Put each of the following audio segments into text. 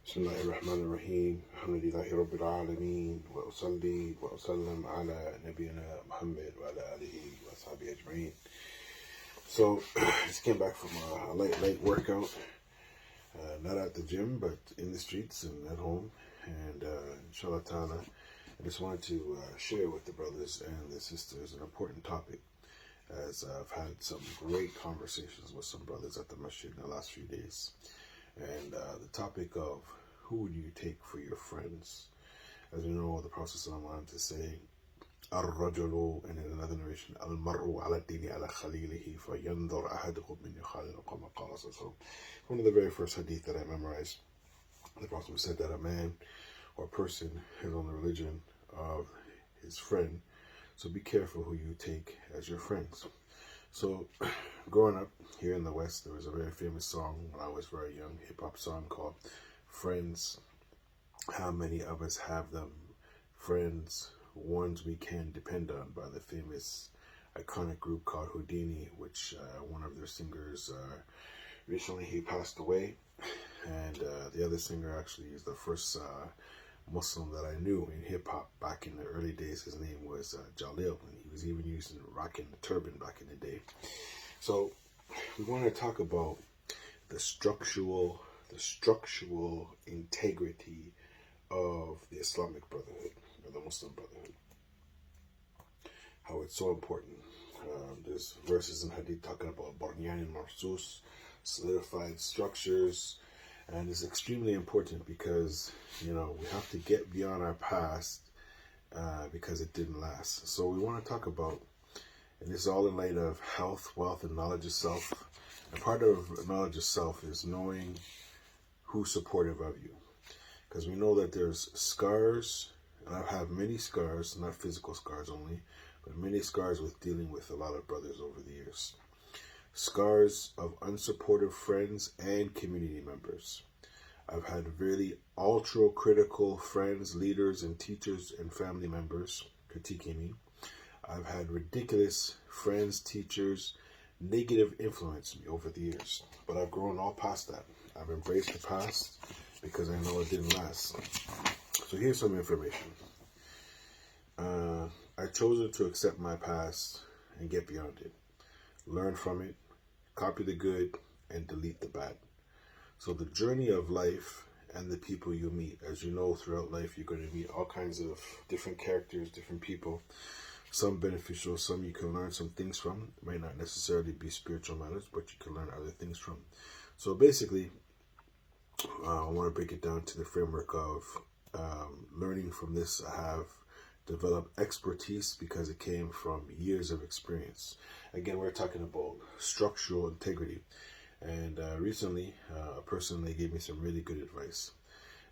بسم الله الرحمن الرحيم الحمد لله رب العالمين وأصلي وأسلم على نبينا Muhammad وعلى آله وصحبه أجمعين. So, just came back from a light workout, not at the gym, but in the streets and at home. And inshallah ta'ala, I just wanted to share with the brothers and the sisters an important topic, as I've had some great conversations with some brothers at the masjid in the last few days. And the topic of who would you take for your friends? As we know, the Prophet wanted to say, الرجل, and in another narration, المرء على الدين على خليله فينظر أحدكم من يخالل كما قال. So one of the very first hadith that I memorized, the Prophet said that a man or a person is on the religion of his friend. So be careful who you take as your friends. So, growing up here in the West, there was a very famous song when I was very young, hip-hop song called Friends. How many of us have them? Friends, ones we can depend on, by the famous iconic group called Houdini, which one of their singers, recently he passed away. And the other singer actually is the first Muslim that I knew in hip-hop back in the early days. His name was Jalil, and he was even using rocking the turban back in the day. So we want to talk about the structural integrity of the Islamic Brotherhood, or the Muslim Brotherhood. How it's so important. There's verses in Hadith talking about Barnyan and Marsus, solidified structures. And it's extremely important because, we have to get beyond our past because it didn't last. So we want to talk about, and this is all in light of health, wealth, and knowledge of self. And part of knowledge of self is knowing who's supportive of you. Because we know that there's scars, and I have many scars, not physical scars only, but many scars with dealing with a lot of brothers over the years. Scars of unsupportive friends and community members. I've had really ultra-critical friends, leaders, and teachers and family members critiquing me. I've had ridiculous friends, teachers, negative influence me over the years. But I've grown all past that. I've embraced the past because I know it didn't last. So here's some information. I've chosen to accept my past and get beyond it. Learn from it. Copy the good and delete the bad. So the journey of life and the people you meet, as you know, throughout life, you're going to meet all kinds of different characters, different people, some beneficial, some you can learn some things from. It might not necessarily be spiritual matters, but you can learn other things from. So basically, I want to break it down to the framework of learning from this. I have developed expertise because it came from years of experience. Again, we're talking about structural integrity. And recently, a person, they gave me some really good advice.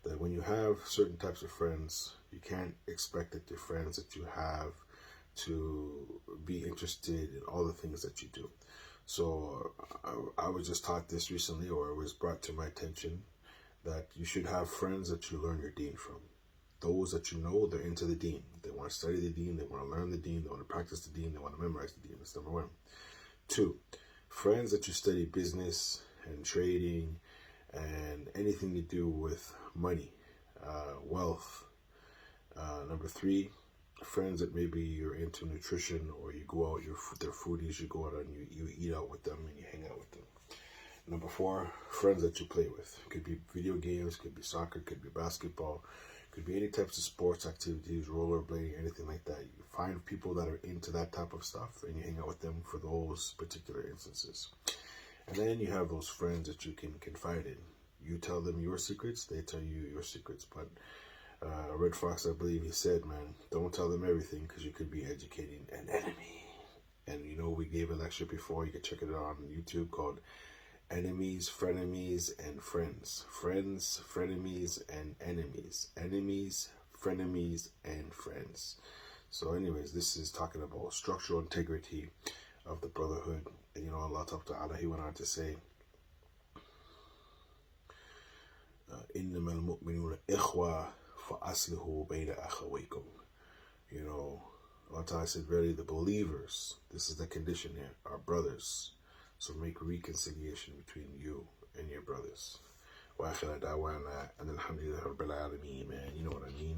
That when you have certain types of friends, you can't expect that the friends that you have to be interested in all the things that you do. So I was just taught this recently, or it was brought to my attention, that you should have friends that you learn your deen from. Those that you know, they're into the deen. They want to study the deen, they want to learn the deen, they want to practice the deen, they want to memorize the deen. That's number one. 2, friends that you study business and trading and anything to do with money, wealth. Number 3, friends that maybe you're into nutrition, or you go out, they're foodies, you go out and you eat out with them and you hang out with them. Number 4, friends that you play with. Could be video games, could be soccer, could be basketball, could be any types of sports activities, rollerblading, anything like that. You find people that are into that type of stuff and you hang out with them for those particular instances. And then you have those friends that you can confide in. You tell them your secrets, they tell you your secrets. But Red Fox, I believe he said, man, don't tell them everything because you could be educating an enemy. And we gave a lecture before. You can check it out on YouTube called Enemies, Frenemies, and Friends. Friends, frenemies, and enemies. Enemies, frenemies, and friends. So anyways, this is talking about structural integrity of the Brotherhood. And Allah Ta'ala, He went on to say, إِنَّمَا الْمُؤْمِنُونَ إِخْوَةٌ فَأَصْلِحُوا بَيْنَ أَخَوَيْكُمْ. Allah Ta'ala said, verily the believers, this is the condition here, are brothers. So make reconciliation between you and your brothers. وآخر دعوانا أن الحمد لله رب العالمين.